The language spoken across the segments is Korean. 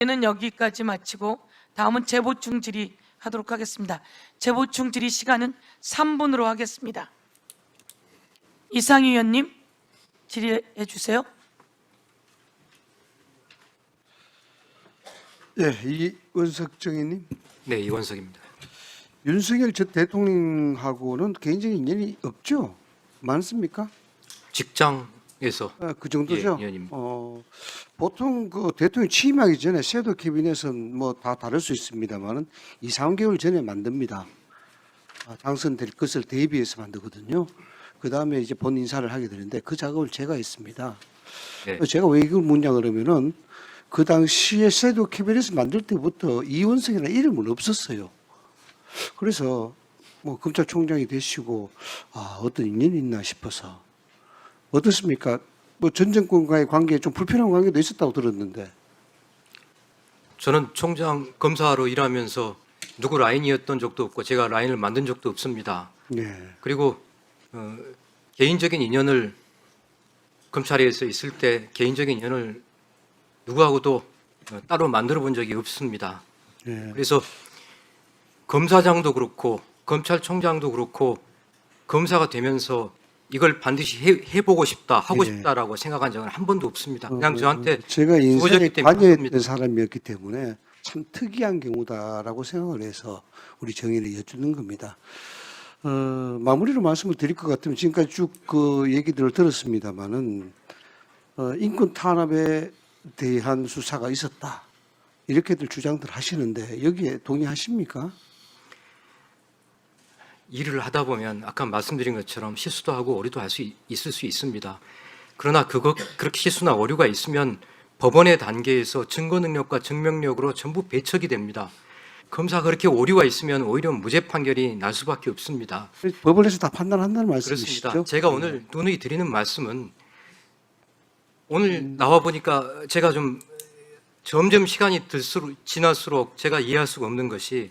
는 여기까지 마치고 다음은 재보충 질의하도록 하겠습니다. 재보충 질의 시간은 3분으로 하겠습니다. 이상희 의원님 질의해 주세요. 네, 이원석 정의님. 네, 이원석입니다. 윤석열 전 대통령하고는 개인적인 인연이 없죠? 많습니까? 직장에서 그 정도죠? 예, 의원님. 보통 그 대통령 취임하기 전에 섀도우 캐비넷은 뭐 다 다를 수 있습니다만은 2, 3개월 전에 만듭니다. 당선될 것을 대비해서 만들거든요. 그 다음에 이제 본 인사를 하게 되는데 그 작업을 제가 했습니다. 네. 제가 왜 이걸 묻냐 그러면은 그 당시에 섀도우 캐비넷을 만들 때부터 이원석이라는 이름은 없었어요. 그래서 뭐 검찰총장이 되시고 어떤 인연이 있나 싶어서 어떻습니까? 뭐 전 정권과의 관계에 좀 불편한 관계도 있었다고 들었는데. 저는 총장 검사로 일하면서 누구 라인이었던 적도 없고 제가 라인을 만든 적도 없습니다. 네. 그리고 개인적인 인연을 검찰에서 있을 때 개인적인 인연을 누구하고도 따로 만들어 본 적이 없습니다. 네. 그래서 검사장도 그렇고 검찰총장도 그렇고 검사가 되면서 이걸 반드시 해보고 싶다, 하고 네. 싶다라고 생각한 적은 한 번도 없습니다. 그냥 저한테 제가 인사에 주어졌기 때문에 관여했던 그렇습니다. 사람이었기 때문에 참 특이한 경우다라고 생각을 해서 우리 정의를 여쭙는 겁니다. 마무리로 말씀을 드릴 것 같으면 지금까지 쭉 그 얘기들을 들었습니다마는 인권 탄압에 대한 수사가 있었다 이렇게들 주장들 하시는데 여기에 동의하십니까? 일을 하다 보면 아까 말씀드린 것처럼 실수도 하고 오류도 할 수 있을 수 있습니다. 그러나 그렇게 실수나 오류가 있으면 법원의 단계에서 증거 능력과 증명력으로 전부 배척이 됩니다. 검사가 그렇게 오류가 있으면 오히려 무죄 판결이 날 수밖에 없습니다. 법원에서 다 판단한다는 말씀이시죠? 그렇습니다. 제가 오늘 누누이 드리는 말씀은 오늘 나와 보니까 제가 좀 점점 시간이 지날수록 제가 이해할 수가 없는 것이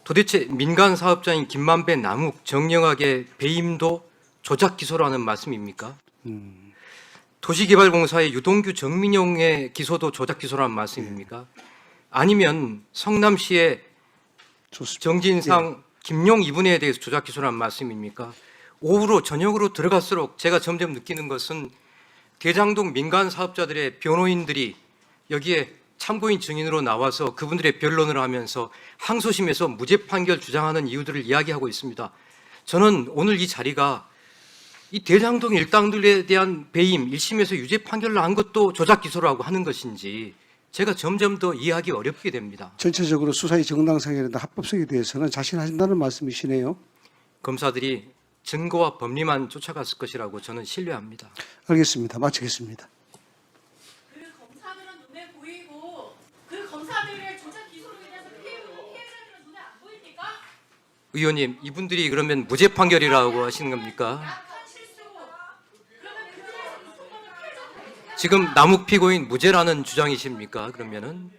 도대체 민간 사업자인 김만배, 남욱, 정영학의 배임도 조작 기소라는 말씀입니까? 도시개발공사의 유동규, 정민용의 기소도 조작 기소라는 말씀입니까? 아니면 성남시의 좋습니다. 정진상, 김용 이분에 대해서 조작 기소라는 말씀입니까? 오후로 저녁으로 들어갈수록 제가 점점 느끼는 것은 대장동 민간 사업자들의 변호인들이 여기에 참고인 증인으로 나와서 그분들의 변론을 하면서 항소심에서 무죄 판결 주장하는 이유들을 이야기하고 있습니다. 저는 오늘 이 자리가 이 대장동 일당들에 대한 배임, 1심에서 유죄 판결을 한 것도 조작 기소라고 하는 것인지 제가 점점 더 이해하기 어렵게 됩니다. 전체적으로 수사의 정당성이나 합법성에 대해서는 자신하신다는 말씀이시네요. 검사들이 증거와 법리만 쫓아갔을 것이라고 저는 신뢰합니다. 알겠습니다. 마치겠습니다. 그 검사들은 눈에 보이고 그 검사들의 조작 기소로 인해서 피해자들은 눈에 안 보입니까? 의원님, 이분들이 그러면 무죄 판결이라고 하시는 겁니까? 약한 실수. 그러면 그들에서 있었다는 피해자들이 지금 남욱 피고인 무죄라는 주장이십니까? 그러면은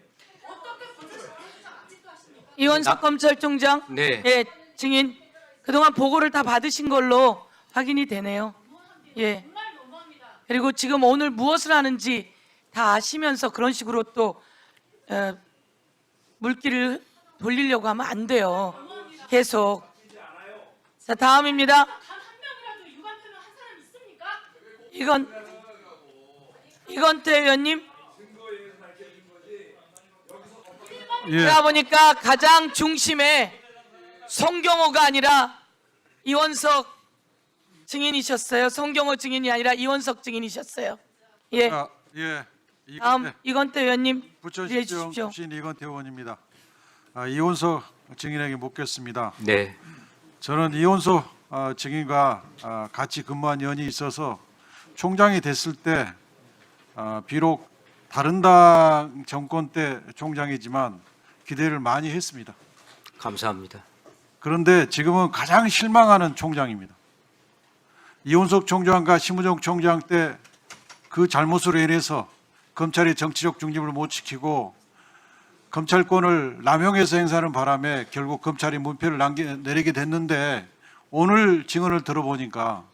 어떻게 검찰 주장 아직도 하십니까? 이원석 검찰총장 네. 예, 증인 그동안 보고를 다 받으신 걸로 확인이 되네요. 예. 정말 너무합니다. 그리고 지금 오늘 무엇을 하는지 다 아시면서 그런 식으로 또 물기를 돌리려고 하면 안 돼요. 계속. 자, 다음입니다. 단 한 명이라도 유감표명 한 사람 있습니까? 이건태 의원님. 예, 제가 보니까 가장 중심에 송경호가 아니라 이원석 증인이셨어요. 송경호 증인이 아니라 이원석 증인이셨어요. 예. 예. 다음 이건태 의원님 질의해 부천시청 주십시오. 출신 이건태 의원입니다. 이원석 증인에게 묻겠습니다. 네. 저는 이원석 증인과 같이 근무한 연이 있어서 총장이 됐을 때 비록 다른 당 정권 때 총장이지만 기대를 많이 했습니다. 감사합니다. 그런데 지금은 가장 실망하는 총장입니다. 이원석 총장과 심우정 총장 때 그 잘못으로 인해서 검찰이 정치적 중립을 못 지키고 검찰권을 남용해서 행사하는 바람에 결국 검찰이 문표를 내리게 됐는데 오늘 증언을 들어보니까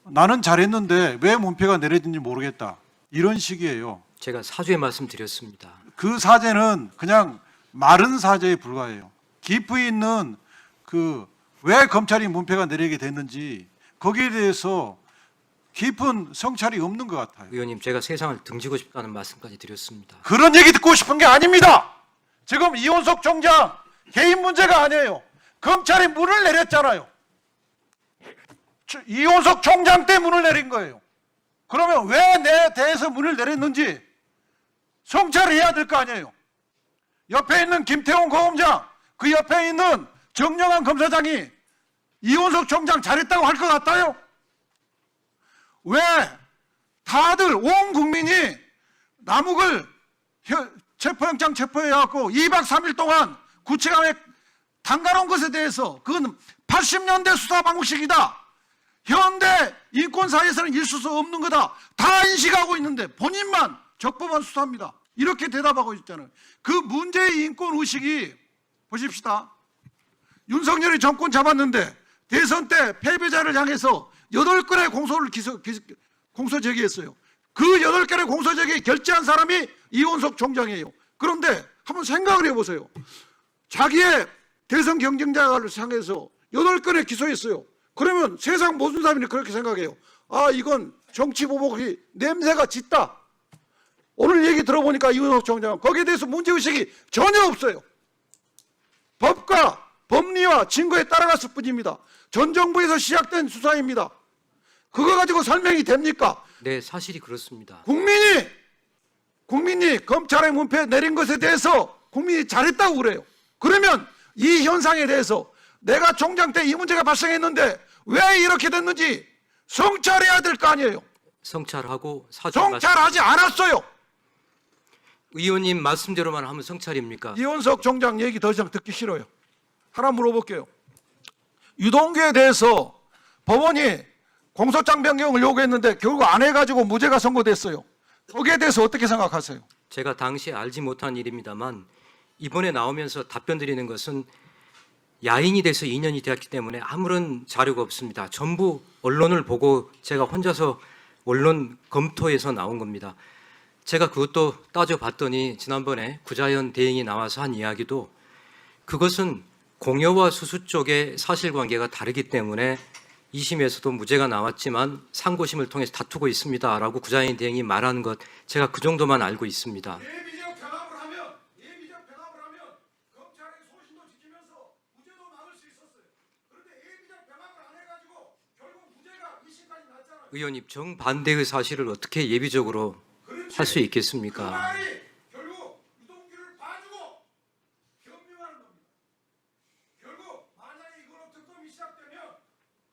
나는 잘했는데 왜 문표가 내려진지 모르겠다. 이런 식이에요. 제가 사죄의 말씀 드렸습니다. 그 사죄는 그냥 마른 사죄에 불과해요. 깊이 있는 그 왜 검찰이 문패가 내리게 됐는지 거기에 대해서 깊은 성찰이 없는 것 같아요. 의원님, 제가 세상을 등지고 싶다는 말씀까지 드렸습니다. 그런 얘기 듣고 싶은 게 아닙니다. 지금 이원석 총장 개인 문제가 아니에요. 검찰이 문을 내렸잖아요. 이원석 총장 때 문을 내린 거예요. 그러면 왜 내 대해서 문을 내렸는지 성찰을 해야 될 거 아니에요. 옆에 있는 김태훈 고검장, 그 옆에 있는 정영환 검사장이 이원석 총장 잘했다고 할 것 같아요? 왜 다들 온 국민이 남욱을 체포영장 체포해갖고 2박 3일 동안 구치감에 담가놓은 것에 대해서 그건 80년대 수사 방식이다. 현대 인권사에서는 있을 수 없는 거다. 다 인식하고 있는데 본인만 적법한 수사입니다. 이렇게 대답하고 있잖아요. 그 문제의 인권의식이 보십시다. 윤석열이 정권 잡았는데 대선 때 패배자를 향해서 8건의 공소 제기했어요. 그 8건의 공소 제기 결재한 사람이 이원석 총장이에요. 그런데 한번 생각을 해보세요. 자기의 대선 경쟁자를 향해서 8건의 기소했어요. 그러면 세상 모든 사람이 그렇게 생각해요. 아, 이건 정치보복이 냄새가 짙다. 오늘 얘기 들어보니까 이원석 총장은 거기에 대해서 문제의식이 전혀 없어요. 법과 법리와 증거에 따라갔을 뿐입니다. 전 정부에서 시작된 수사입니다. 그거 가지고 설명이 됩니까? 네, 사실이 그렇습니다. 국민이 검찰의 문패 내린 것에 대해서 국민이 잘했다고 그래요. 그러면 이 현상에 대해서 내가 총장 때 이 문제가 발생했는데 왜 이렇게 됐는지 성찰해야 될 거 아니에요. 성찰하고 사죄 말씀. 성찰하지 않았어요. 의원님 말씀대로만 하면 성찰입니까? 이원석 총장 얘기 더 이상 듣기 싫어요. 하나 물어볼게요. 유동규에 대해서 법원이 공소장 변경을 요구했는데 결국 안 해가지고 무죄가 선고됐어요. 거기에 대해서 어떻게 생각하세요? 제가 당시에 알지 못한 일입니다만 이번에 나오면서 답변 드리는 것은 야인이 돼서 2년이 되었기 때문에 아무런 자료가 없습니다. 전부 언론을 보고 제가 혼자서 언론 검토해서 나온 겁니다. 제가 그것도 따져봤더니 지난번에 구자연 대행이 나와서 한 이야기도 그것은 공여와 수수 쪽의 사실관계가 다르기 때문에 2심에서도 무죄가 나왔지만 상고심을 통해서 다투고 있습니다라고 구자연 대행이 말한 것, 제가 그 정도만 알고 있습니다. 예비적 병합을 하면 검찰의 소신도 지키면서 무죄도 막을 수 있었어요. 그런데 예비적 병합을 안 해가지고 결국 무죄가 2심까지 났잖아요. 의원님, 정반대의 사실을 어떻게 예비적으로 할 수 있겠습니까? 그 말이 결국 유동규를 봐주고 변명하는 겁니다. 결국 만약에 이걸로 특검이 시작되면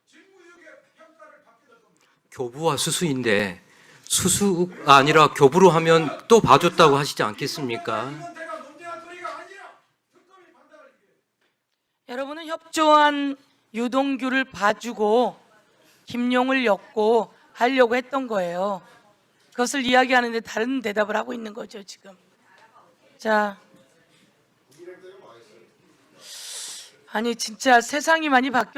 직무유기의 평가를 받게 될 겁니다. 교부와 수수인데 수수가 아니라 교부로 하면 또 봐줬다고 하시지 않겠습니까? 이건 내가 논쟁할 거리가 아니라 특검이 판단을 이게. 여러분은 협조한 유동규를 봐주고 김용을 엮고 하려고 했던 거예요. 그것을 이야기하는데 다른 대답을 하고 있는 거죠, 지금. 자, 아니 진짜 세상이 많이 바뀌었